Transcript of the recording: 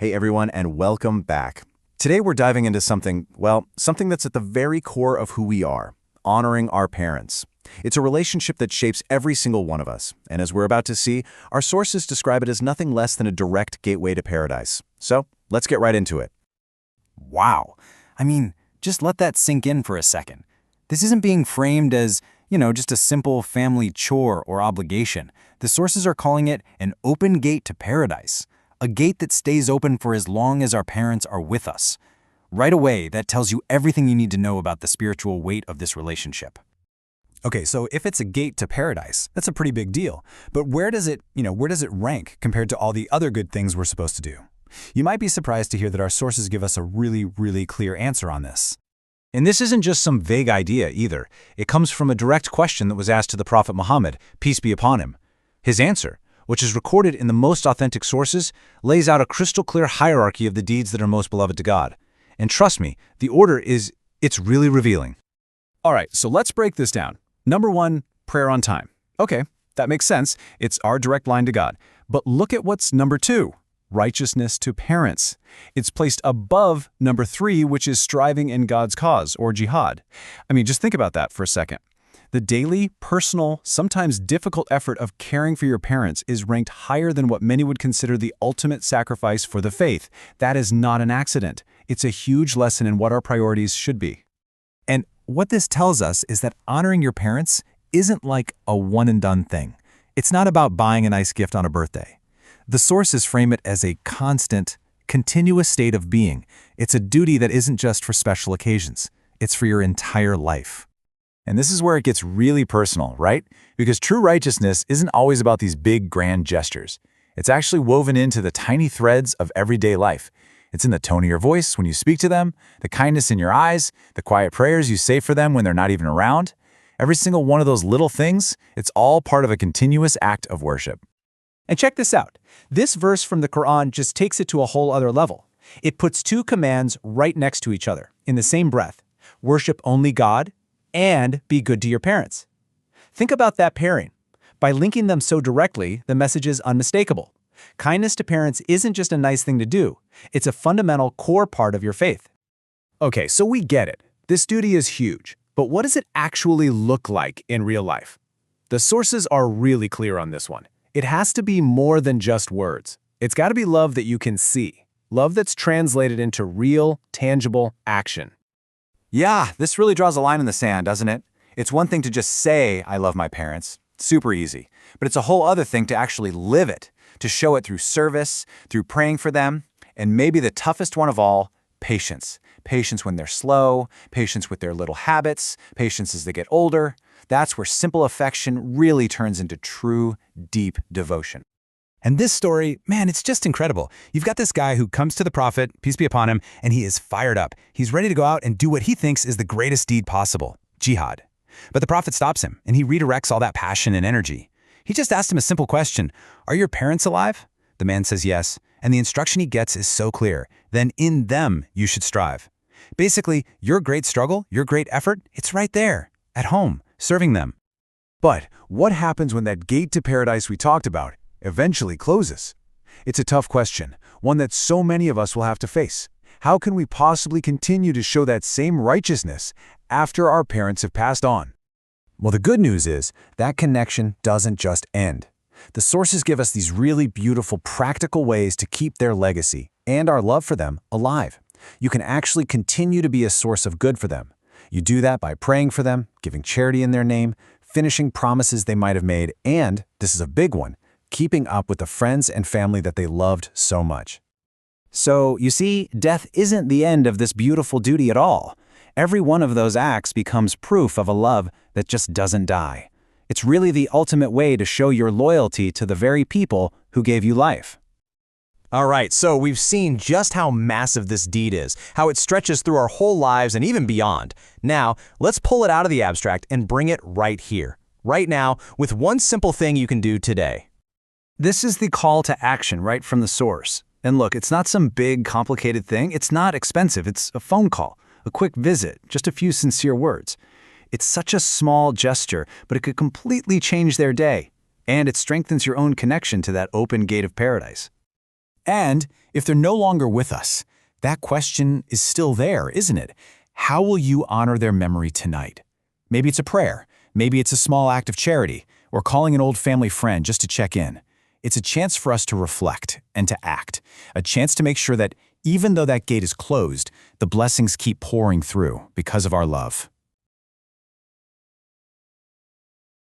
Hey everyone, and welcome back. Today we're diving into something that's at the very core of who we are, honoring our parents. It's a relationship that shapes every single one of us, and as we're about to see, our sources describe it as nothing less than a direct gateway to paradise. So, let's get right into it. Wow. Just let that sink in for a second. This isn't being framed as, just a simple family chore or obligation. The sources are calling it an open gate to paradise. A gate that stays open for as long as our parents are with us. Right away, that tells you everything you need to know about the spiritual weight of this relationship. Okay, so if it's a gate to paradise, that's a pretty big deal. But where does it rank compared to all the other good things we're supposed to do? You might be surprised to hear that our sources give us a really clear answer on this. And this isn't just some vague idea either. It comes from a direct question that was asked to the Prophet Muhammad, peace be upon him. His answer, which is recorded in the most authentic sources, lays out a crystal-clear hierarchy of the deeds that are most beloved to God. And trust me, the order it's really revealing. All right, so let's break this down. Number 1, prayer on time. Okay, that makes sense. It's our direct line to God. But look at what's number 2, righteousness to parents. It's placed above number 3, which is striving in God's cause, or jihad. Just think about that for a second. The daily, personal, sometimes difficult effort of caring for your parents is ranked higher than what many would consider the ultimate sacrifice for the faith. That is not an accident. It's a huge lesson in what our priorities should be. And what this tells us is that honoring your parents isn't like a one-and-done thing. It's not about buying a nice gift on a birthday. The sources frame it as a constant, continuous state of being. It's a duty that isn't just for special occasions. It's for your entire life. And this is where it gets really personal, right? Because true righteousness isn't always about these big, grand gestures. It's actually woven into the tiny threads of everyday life. It's in the tone of your voice when you speak to them, the kindness in your eyes, the quiet prayers you say for them when they're not even around. Every single one of those little things, it's all part of a continuous act of worship. And check this out. This verse from the Qur'an just takes it to a whole other level. It puts two commands right next to each other, in the same breath. Worship only God, and be good to your parents. Think about that pairing. By linking them so directly, the message is unmistakable. Kindness to parents isn't just a nice thing to do. It's a fundamental core part of your faith. Okay, so we get it. This duty is huge. But what does it actually look like in real life? The sources are really clear on this one. It has to be more than just words. It's got to be love that you can see. Love that's translated into real, tangible action. Yeah, this really draws a line in the sand, doesn't it? It's one thing to just say, I love my parents. Super easy. But it's a whole other thing to actually live it, to show it through service, through praying for them, and maybe the toughest one of all, patience. Patience when they're slow, patience with their little habits, patience as they get older. That's where simple affection really turns into true, deep devotion. And this story, man, it's just incredible. You've got this guy who comes to the Prophet, peace be upon him, and he is fired up. He's ready to go out and do what he thinks is the greatest deed possible, jihad. But the Prophet stops him, and he redirects all that passion and energy. He just asked him a simple question, are your parents alive? The man says yes, and the instruction he gets is so clear. Then in them you should strive. Basically, your great struggle, your great effort, it's right there, at home, serving them. But what happens when that gate to paradise we talked about eventually closes? It's a tough question, one that so many of us will have to face. How can we possibly continue to show that same righteousness after our parents have passed on? Well, the good news is that connection doesn't just end. The sources give us these really beautiful, practical ways to keep their legacy and our love for them alive. You can actually continue to be a source of good for them. You do that by praying for them, giving charity in their name, finishing promises they might have made, and, this is a big one, keeping up with the friends and family that they loved so much. So, you see, death isn't the end of this beautiful duty at all. Every one of those acts becomes proof of a love that just doesn't die. It's really the ultimate way to show your loyalty to the very people who gave you life. All right, so we've seen just how massive this deed is, how it stretches through our whole lives and even beyond. Now, let's pull it out of the abstract and bring it right here, right now, with one simple thing you can do today. This is the call to action right from the source. And look, it's not some big, complicated thing. It's not expensive. It's a phone call, a quick visit, just a few sincere words. It's such a small gesture, but it could completely change their day. And it strengthens your own connection to that open gate of paradise. And If they're no longer with us, that question is still there, isn't it? How will you honor their memory tonight? Maybe it's a prayer, maybe it's a small act of charity, or calling an old family friend just to check in. It's a chance for us to reflect and to act, a chance to make sure that even though that gate is closed, the blessings keep pouring through because of our love.